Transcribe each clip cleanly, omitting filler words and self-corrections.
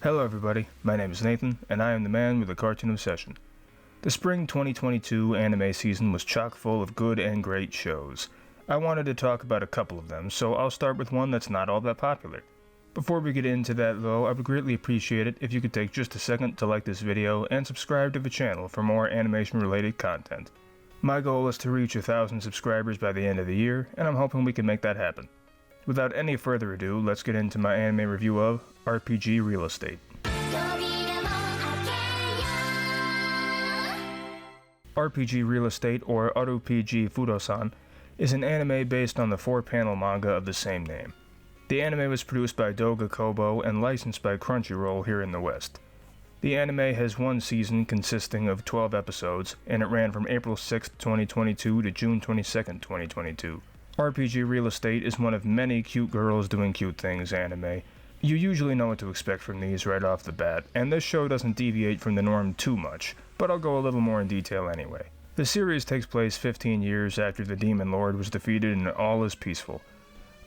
Hello everybody, my name is Nathan, and I am the man with a cartoon obsession. The spring 2022 anime season was chock full of good and great shows. I wanted to talk about a couple of them, so I'll start with one that's not all that popular. Before we get into that though, I would greatly appreciate it if you could take just a second to like this video and subscribe to the channel for more animation related content. My goal is to reach 1,000 subscribers by the end of the year, and I'm hoping we can make that happen. Without any further ado, let's get into my anime review of RPG Real Estate. RPG Real Estate, or RPG Fudosan, is an anime based on the 4-panel manga of the same name. The anime was produced by Doga Kobo and licensed by Crunchyroll here in the West. The anime has one season consisting of 12 episodes, and it ran from April 6, 2022 to June 22, 2022. RPG Real Estate is one of many cute girls doing cute things anime. You usually know what to expect from these right off the bat, and this show doesn't deviate from the norm too much, but I'll go a little more in detail anyway. The series takes place 15 years after the Demon Lord was defeated and all is peaceful.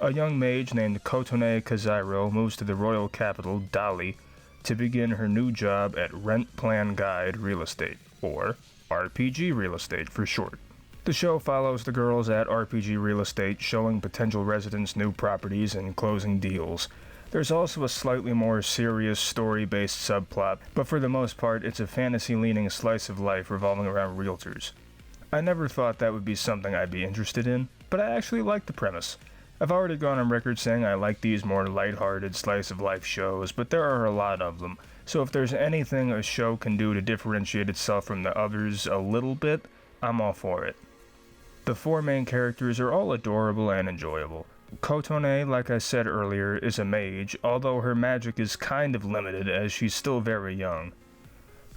A young mage named Kotone Kazairo moves to the royal capital, Dali, to begin her new job at Rent Plan Guide Real Estate, or RPG Real Estate for short. The show follows the girls at RPG Real Estate showing potential residents new properties and closing deals. There's also a slightly more serious story-based subplot, but for the most part it's a fantasy-leaning slice of life revolving around realtors. I never thought that would be something I'd be interested in, but I actually like the premise. I've already gone on record saying I like these more lighthearted slice-of-life shows, but there are a lot of them, so if there's anything a show can do to differentiate itself from the others a little bit, I'm all for it. The 4 main characters are all adorable and enjoyable. Kotone, like I said earlier, is a mage, although her magic is kind of limited as she's still very young.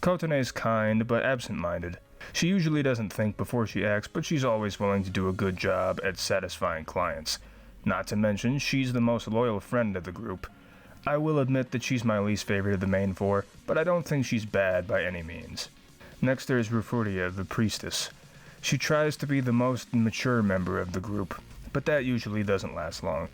Kotone's kind, but absent-minded. She usually doesn't think before she acts, but she's always willing to do a good job at satisfying clients. Not to mention, she's the most loyal friend of the group. I will admit that she's my least favorite of the main 4, but I don't think she's bad by any means. Next there's Rufuria, the priestess. She tries to be the most mature member of the group, but that usually doesn't last long.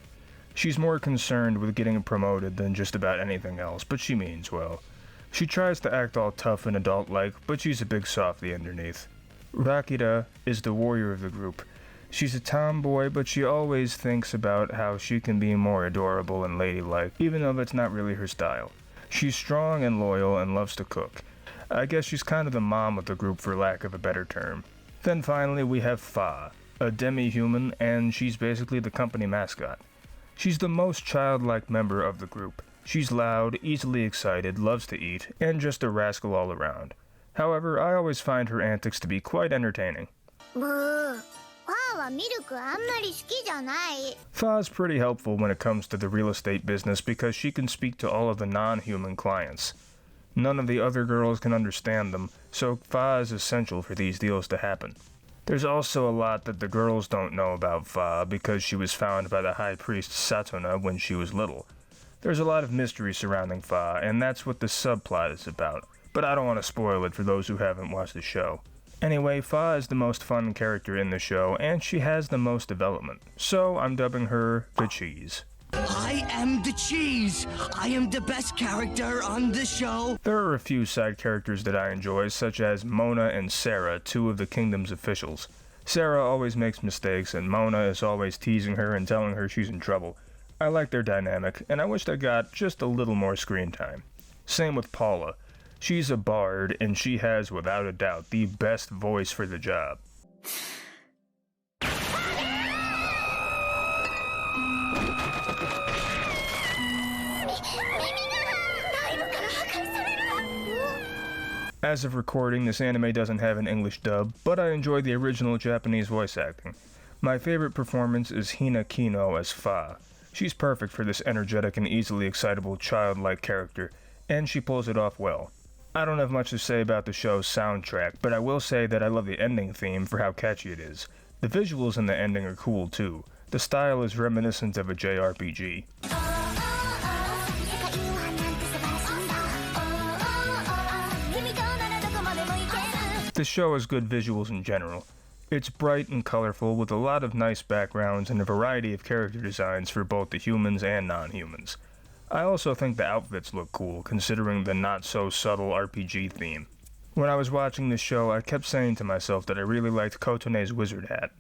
She's more concerned with getting promoted than just about anything else, but she means well. She tries to act all tough and adult-like, but she's a big softie underneath. Rakira is the warrior of the group. She's a tomboy, but she always thinks about how she can be more adorable and ladylike, even though that's not really her style. She's strong and loyal and loves to cook. I guess she's kind of the mom of the group for lack of a better term. Then finally we have Fa, a demi-human, and she's basically the company mascot. She's the most childlike member of the group. She's loud, easily excited, loves to eat, and just a rascal all around. However, I always find her antics to be quite entertaining. Fa's pretty helpful when it comes to the real estate business because she can speak to all of the non-human clients. None of the other girls can understand them, so Fa is essential for these deals to happen. There's also a lot that the girls don't know about Fa because she was found by the high priest Satona when she was little. There's a lot of mystery surrounding Fa, and that's what the subplot is about, but I don't want to spoil it for those who haven't watched the show. Anyway, Fa is the most fun character in the show, and she has the most development, so I'm dubbing her the Cheese. I am the Cheese! I am the best character on the show! There are a few side characters that I enjoy, such as Mona and Sarah, 2 of the kingdom's officials. Sarah always makes mistakes, and Mona is always teasing her and telling her she's in trouble. I like their dynamic, and I wish they got just a little more screen time. Same with Paula. She's a bard, and she has, without a doubt, the best voice for the job. As of recording, this anime doesn't have an English dub, but I enjoy the original Japanese voice acting. My favorite performance is Hina Kino as Fa. She's perfect for this energetic and easily excitable childlike character, and she pulls it off well. I don't have much to say about the show's soundtrack, but I will say that I love the ending theme for how catchy it is. The visuals in the ending are cool too. The style is reminiscent of a JRPG. The show has good visuals in general. It's bright and colorful with a lot of nice backgrounds and a variety of character designs for both the humans and non-humans. I also think the outfits look cool, considering the not-so-subtle RPG theme. When I was watching this show, I kept saying to myself that I really liked Kotone's wizard hat.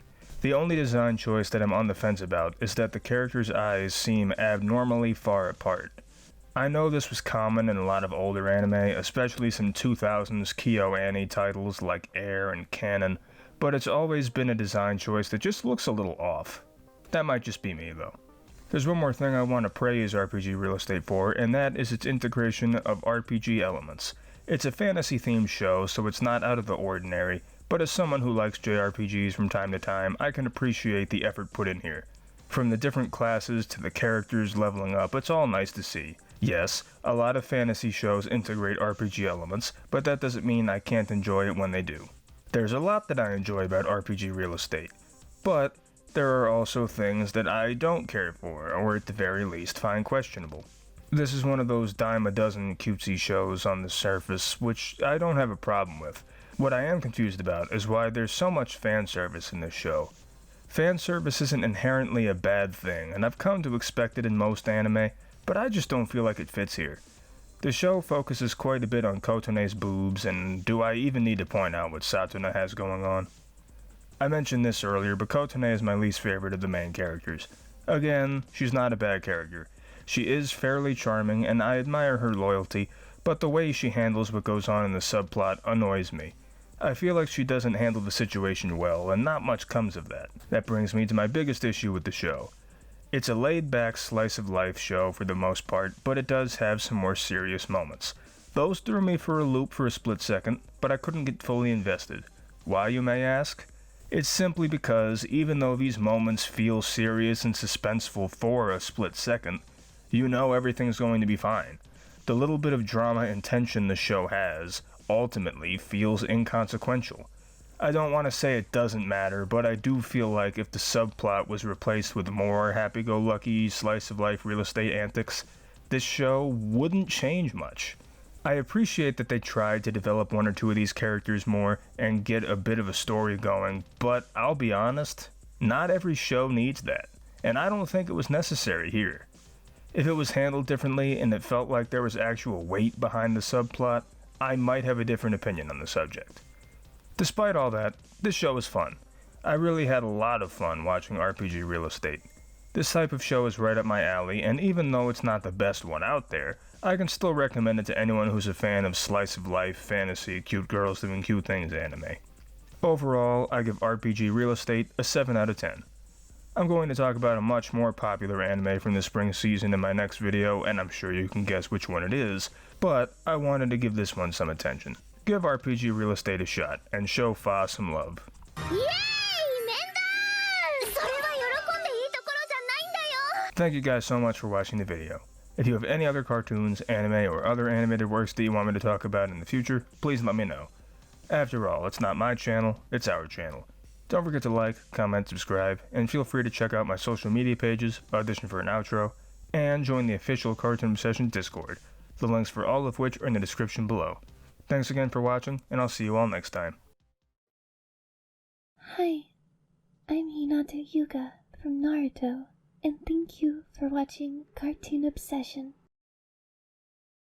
The only design choice that I'm on the fence about is that the character's eyes seem abnormally far apart. I know this was common in a lot of older anime, especially some 2000s KyoAni titles like Air and Canon, but it's always been a design choice that just looks a little off. That might just be me though. There's one more thing I want to praise RPG Real Estate for, and that is its integration of RPG elements. It's a fantasy-themed show, so it's not out of the ordinary, but as someone who likes JRPGs from time to time, I can appreciate the effort put in here. From the different classes to the characters leveling up, it's all nice to see. Yes, a lot of fantasy shows integrate RPG elements, but that doesn't mean I can't enjoy it when they do. There's a lot that I enjoy about RPG Real Estate, but there are also things that I don't care for, or at the very least find questionable. This is one of those dime a dozen cutesy shows on the surface, which I don't have a problem with. What I am confused about is why there's so much fan service in this show. Fan service isn't inherently a bad thing, and I've come to expect it in most anime, but I just don't feel like it fits here. The show focuses quite a bit on Kotone's boobs, and do I even need to point out what Satuna has going on? I mentioned this earlier, but Kotone is my least favorite of the main characters. Again, she's not a bad character. She is fairly charming, and I admire her loyalty, but the way she handles what goes on in the subplot annoys me. I feel like she doesn't handle the situation well, and not much comes of that. That brings me to my biggest issue with the show. It's a laid-back slice-of-life show for the most part, but it does have some more serious moments. Those threw me for a loop for a split second, but I couldn't get fully invested. Why, you may ask? It's simply because, even though these moments feel serious and suspenseful for a split second, you know everything's going to be fine. The little bit of drama and tension the show has, ultimately, feels inconsequential. I don't want to say it doesn't matter, but I do feel like if the subplot was replaced with more happy-go-lucky, slice-of-life real estate antics, this show wouldn't change much. I appreciate that they tried to develop one or two of these characters more and get a bit of a story going, but I'll be honest, not every show needs that, and I don't think it was necessary here. If it was handled differently and it felt like there was actual weight behind the subplot, I might have a different opinion on the subject. Despite all that, this show was fun. I really had a lot of fun watching RPG Real Estate. This type of show is right up my alley, and even though it's not the best one out there, I can still recommend it to anyone who's a fan of slice-of-life, fantasy, cute girls doing cute things anime. Overall, I give RPG Real Estate a 7 out of 10. I'm going to talk about a much more popular anime from the spring season in my next video, and I'm sure you can guess which one it is, but I wanted to give this one some attention. Give RPG Real Estate a shot, and show Fa some love. Yay! Menda! それは喜んでいいところじゃないんだよ! Thank you guys so much for watching the video. If you have any other cartoons, anime, or other animated works that you want me to talk about in the future, please let me know. After all, it's not my channel, it's our channel. Don't forget to like, comment, subscribe, and feel free to check out my social media pages, audition for an outro, and join the official Cartoon Obsession Discord, the links for all of which are in the description below. Thanks again for watching, and I'll see you all next time. Hi, I'm Hinata Yuga from Naruto, and thank you for watching Cartoon Obsession.